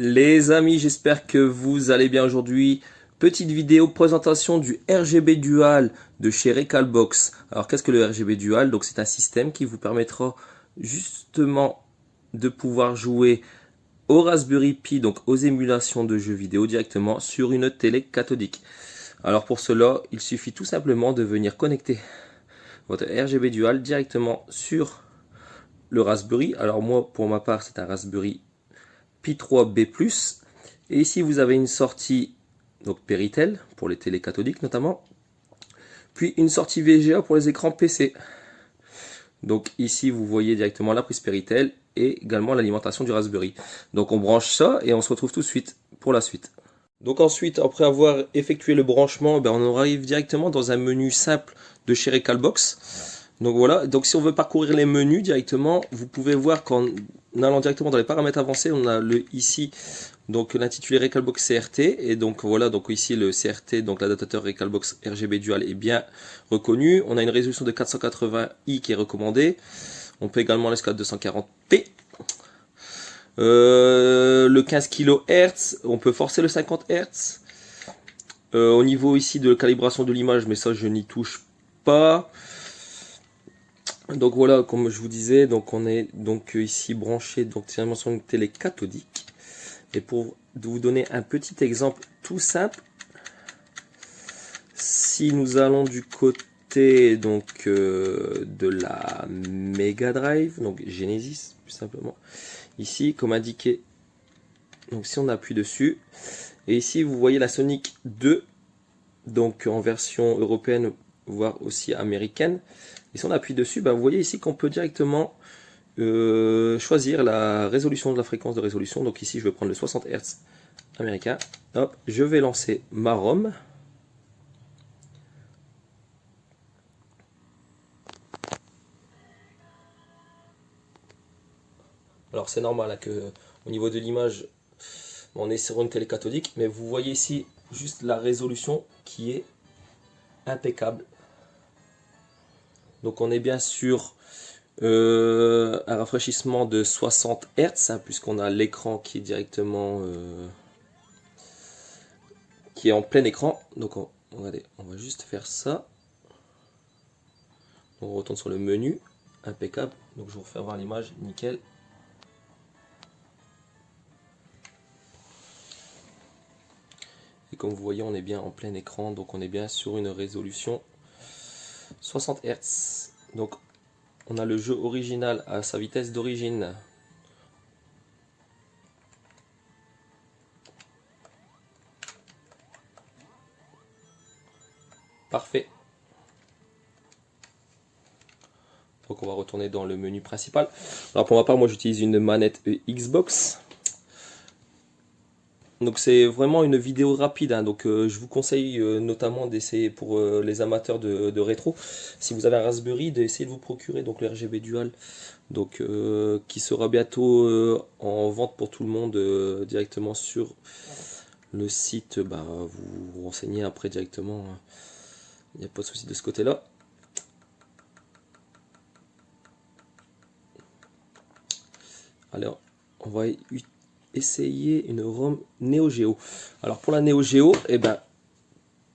Les amis, j'espère que vous allez bien aujourd'hui. Petite vidéo présentation du RGB Dual de chez Recalbox. Alors qu'est-ce que le RGB Dual? Donc c'est un système qui vous permettra justement de pouvoir jouer au Raspberry Pi, donc aux émulations de jeux vidéo directement sur une télé cathodique. Alors pour cela, il suffit tout simplement de venir connecter votre RGB Dual directement sur le Raspberry. Alors moi, pour ma part, c'est un Raspberry Pi 3B+. Et ici, vous avez une sortie donc Péritel pour les télé cathodiques notamment. Puis une sortie VGA pour les écrans PC. Donc ici, vous voyez directement la prise Péritel et également l'alimentation du Raspberry. Donc on branche ça et on se retrouve tout de suite pour la suite. Donc ensuite, après avoir effectué le branchement, on arrive directement dans un menu simple de chez Recalbox. Donc voilà, donc si on veut parcourir les menus directement, vous pouvez voir qu'en allant directement dans les paramètres avancés, on a ici donc l'intitulé Recalbox CRT, et donc voilà, donc ici le CRT, donc l'adaptateur Recalbox RGB Dual est bien reconnu. On a une résolution de 480i qui est recommandée. On peut également l'escalade 240p. Le 15 kHz, on peut forcer le 50 Hz. Au niveau ici de la calibration de l'image, mais ça je n'y touche pas. Donc voilà, comme je vous disais, donc on est donc ici branché donc sur une télé cathodique. Et pour vous donner un petit exemple tout simple, si nous allons du côté donc de la Mega Drive, donc Genesis plus simplement, ici comme indiqué, donc si on appuie dessus, et ici vous voyez la Sonic 2, donc en version européenne voire aussi américaine. Et si on appuie dessus, vous voyez ici qu'on peut directement choisir la résolution de la fréquence de résolution. Donc ici je vais prendre le 60 Hz américain. Hop, je vais lancer ma ROM. Alors c'est normal hein, que au niveau de l'image, on est sur une télé cathodique, mais vous voyez ici juste la résolution qui est impeccable. Donc on est bien sur un rafraîchissement de 60 Hz, hein, puisqu'on a l'écran qui est directement qui est en plein écran. Donc regardez, on va juste faire ça. On retourne sur le menu, impeccable. Donc je vous refais voir l'image, nickel. Et comme vous voyez, on est bien en plein écran, donc on est bien sur une résolution 60 Hz. Donc on a le jeu original à sa vitesse d'origine. Parfait. Donc on va retourner dans le menu principal. Alors pour ma part, moi j'utilise une manette Xbox. Donc c'est vraiment une vidéo rapide, hein. Donc je vous conseille notamment d'essayer pour les amateurs de rétro, si vous avez un Raspberry, d'essayer de vous procurer donc le RGB Dual, donc qui sera bientôt en vente pour tout le monde directement sur le site. Vous vous renseignez après directement, hein. Il n'y a pas de souci de ce côté là. Alors on va essayer une ROM Neo Geo. Alors pour la Neo Geo,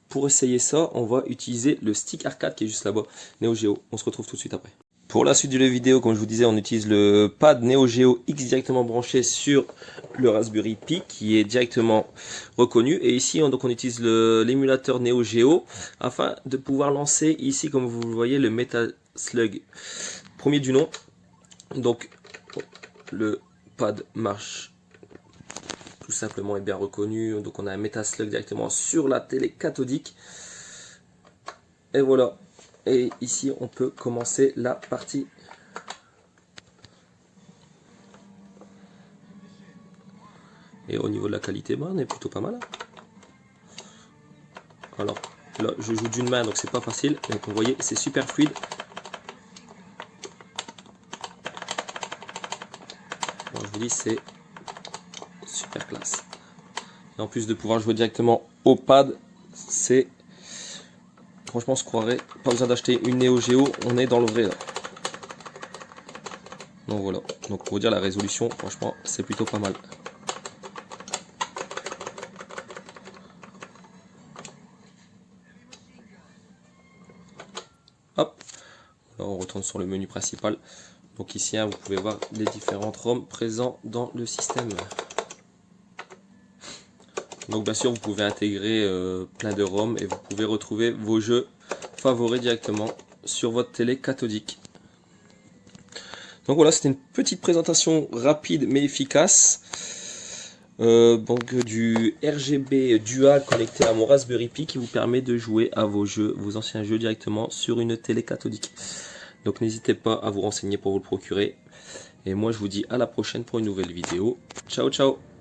pour essayer ça, on va utiliser le stick arcade qui est juste là-bas, Neo Geo. On se retrouve tout de suite après. Pour la suite de la vidéo, comme je vous disais, on utilise le pad Neo Geo X directement branché sur le Raspberry Pi qui est directement reconnu. Et ici, on utilise l'émulateur Neo Geo afin de pouvoir lancer ici, comme vous le voyez, le Metal Slug premier du nom. Donc le pad marche tout simplement est bien reconnu. Donc on a un Metaslug directement sur la télé cathodique. Et voilà. Et ici on peut commencer la partie. Et au niveau de la qualité, on est plutôt pas mal. Alors là je joue d'une main donc c'est pas facile. Donc vous voyez c'est super fluide. Alors, je vous dis c'est super classe. Et en plus de pouvoir jouer directement au pad, c'est franchement on se croirait, pas besoin d'acheter une Neo Geo, on est dans le vrai là. Donc voilà, donc pour vous dire la résolution, franchement c'est plutôt pas mal. Alors, on retourne sur le menu principal. Donc ici, hein, vous pouvez voir les différentes ROM présents dans le système. Donc bien sûr, vous pouvez intégrer plein de ROM et vous pouvez retrouver vos jeux favoris directement sur votre télé cathodique. Donc voilà, c'était une petite présentation rapide mais efficace. Donc du RGB Dual connecté à mon Raspberry Pi qui vous permet de jouer à vos jeux, vos anciens jeux directement sur une télé cathodique. Donc n'hésitez pas à vous renseigner pour vous le procurer. Et moi je vous dis à la prochaine pour une nouvelle vidéo. Ciao ciao.